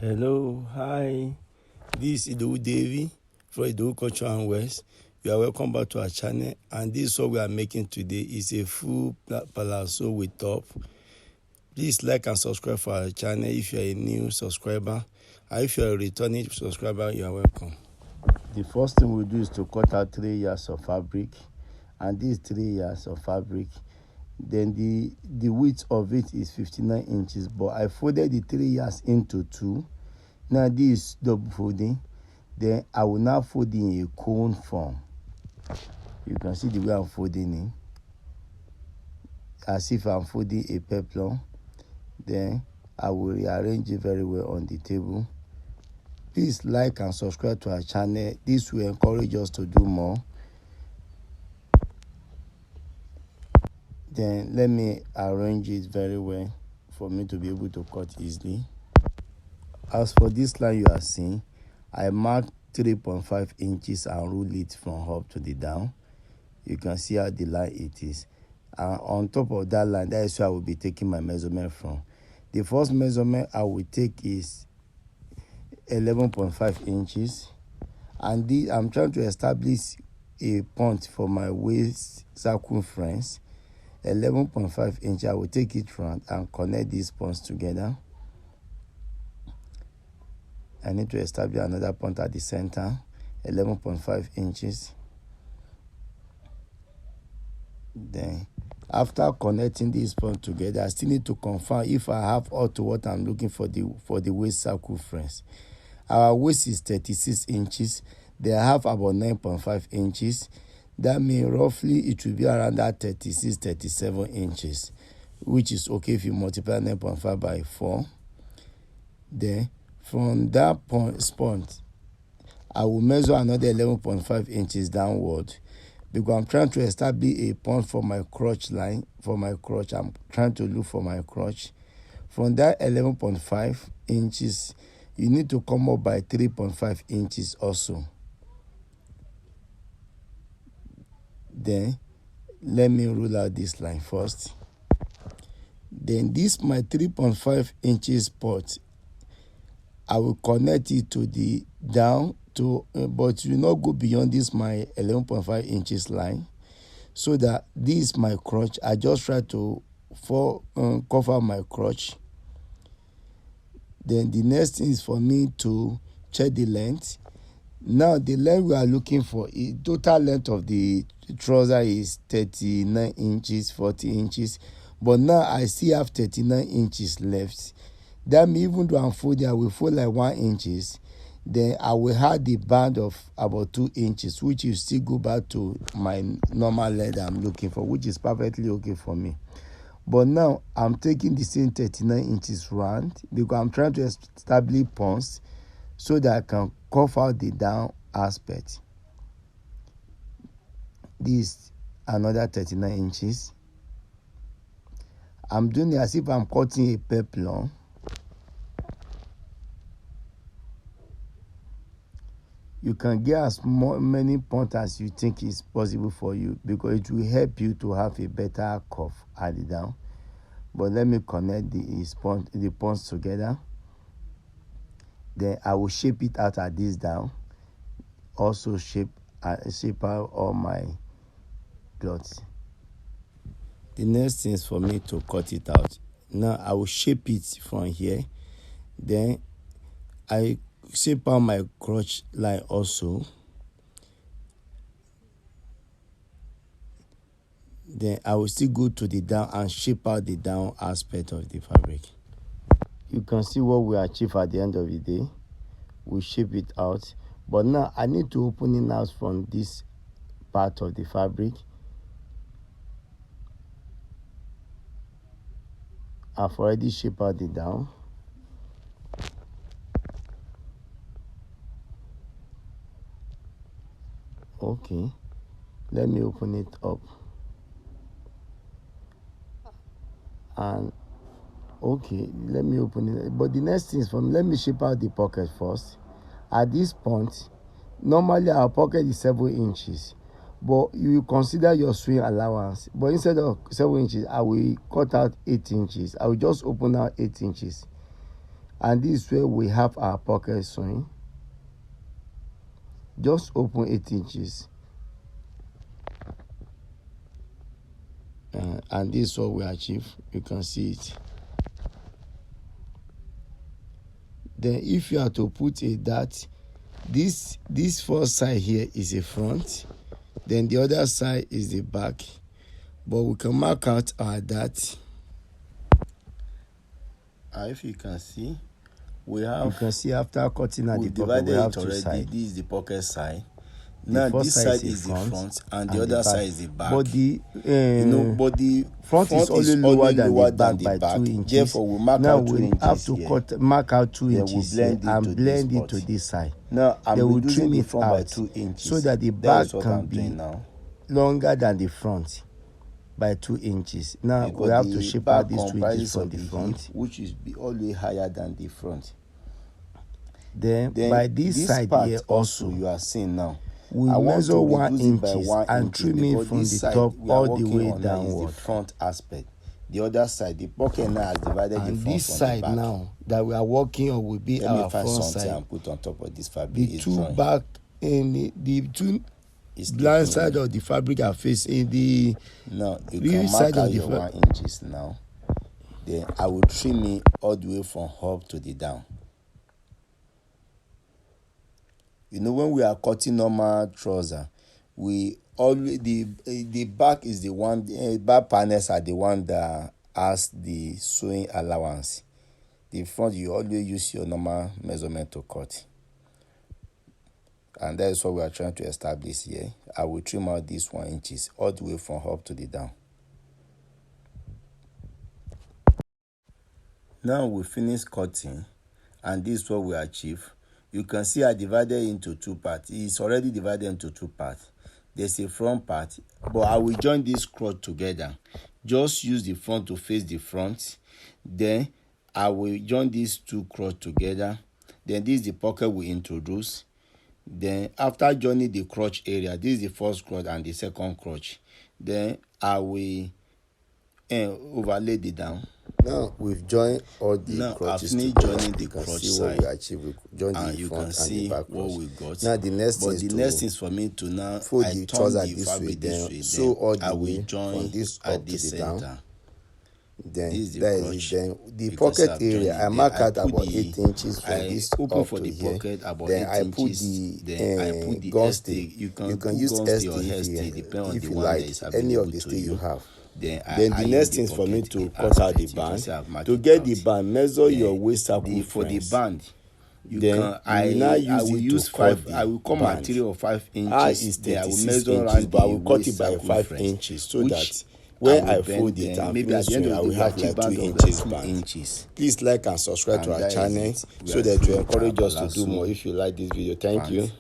Hello, hi. This is Idowu Davy from Idowu Culture and West. You are welcome back to our channel, and this is what we are making today. Is a full palazzo with top. Please like and subscribe for our channel if you are a new subscriber, and if you are a returning subscriber, you are welcome. The first thing we do is to cut out 3 yards of fabric, and these 3 yards of fabric, then the width of it is 59 inches, but I folded the 3 yards into 2. Now this is double folding. Then I will now fold in a cone form. You can see the way I'm folding it, as if I'm folding a peplum. Then I will rearrange it very well on the table. Please like and subscribe to our channel. This will encourage us to do more. Then let me arrange it very well for me to be able to cut easily. As for this line you are seeing, I marked 3.5 inches and rule it from up to the down. You can see how the line it is. And on top of that line, that is where I will be taking my measurement from. The first measurement I will take is 11.5 inches. And I'm trying to establish a point for my waist circumference. 11.5 inches, I will take it front and connect these points together. I need to establish another point at the center, 11.5 inches. Then, after connecting these points together, I still need to confirm if I have all to what I'm looking for the waist circumference. Our waist is 36 inches. They have about 9.5 inches. That means roughly it will be around that 36, 37 inches, which is okay if you multiply 9.5 by 4. Then, from that point, I will measure another 11.5 inches downward, because I'm trying to establish a point for my crotch line. For my crotch, I'm trying to look for my crotch. From that 11.5 inches, you need to come up by 3.5 inches also. Then, let me rule out this line first. Then this my 3.5 inches spot, I will connect it to the down to, but you will not go beyond this my 11.5 inches line, so that this is my crotch. I just try to cover my crotch. Then the next thing is for me to check the length. Now the length we are looking for, is total length of the trouser is 39 inches, 40 inches, but now I still have 39 inches left. That means even though I'm folding, I will fold like 1 inches. Then I will add the band of about 2 inches, which will still go back to my normal length I'm looking for, which is perfectly okay for me. But now I'm taking the same 39 inches round, because I'm trying to establish points so that I can cover the down aspect. This another 39 inches. I'm doing it as if I'm cutting a peplum. You can get as many points as you think is possible for you, because it will help you to have a better curve at the down. But let me connect the points together. Then I will shape it out at this down. Also shape out all my cloths. The next thing is for me to cut it out. Now I will shape it from here. Then I shape out my crotch line also. Then I will still go to the down and shape out the down aspect of the fabric. You can see what we achieve at the end of the day. We shape it out. But now I need to open it out from this part of the fabric. I've already shaped out the down. Okay, let me open it up. And okay, let me open it. But the next thing is for me, let me shape out the pocket first. At this point, normally our pocket is 7 inches, but you will consider your swing allowance. But instead of 7 inches, I will cut out 8 inches. I will just open out 8 inches. And this is where we have our pocket sewing. Just open 8 inches. And this is what we achieve. You can see it. Then if you are to put a dart, this first side here is a front, then the other side is the back. But we can mark out our dart. If you can see, you can see after cutting at the pocket, we have two sides. This is the pocket side. Now this side is the front and the other side is the back. But the the front is only lower than the back by 2 inches. Therefore, we mark out 2 inches. Have to mark out 2 inches here and blend it to this side. Now I'm reducing the front by out 2 inches so that the back can be longer than the front by 2 inches. Now we have to shape out these 2 inches from the front, which is always higher than the front. Then by this side here also, you are seeing now. We measure 1 inch and trim it from the top all the way downward. The front aspect. The other side, the pocket now has divided and the front this from side the back. now that we are working on will be our front side. And put on top of this fabric. The two back and the two blind side of the fabric are facing the now you can mark out your 1 inches now. Then I will trim it all the way from up to the down. You know, when we are cutting normal trouser, we always the back is the one. The back panels are the one that has the sewing allowance. The front, you always use your normal measurement to cut, and that is what we are trying to establish here. I will trim out these 1 inches all the way from up to the down. Now we finish cutting, and this is what we achieve. You can see I divided into 2 parts. It's already divided into 2 parts. There's a front part, but I will join this crotch together. Just use the front to face the front. Then I will join these 2 crotch together. Then this is the pocket we introduce. Then after joining the crotch area, this is the first crotch and the second crotch. Then I will overlay it down. Now we've joined all the crotches together. Joining the crotch side, what we achieved. We joined and the you front can see and the back what crotch. we got. Now the next thing is for me to now fold the trouser this way, then sew all the way from this up to the down. Then that is then the pocket area. I mark out about 8 inches from this up to here. Then I put the gun stick. You can use ST if you like, any of the stick you have. Then the next thing is for me to cut out the band. To get the band, measure your waist circumference. For the band, I will use 5. I will cut material of 5 inches. Is 36 inches, but I will cut it by 5 inches so that when I fold it and finish, I will have like 2 inches band. Please like and subscribe to our channel so that you encourage us to do more. If you like this video, thank you.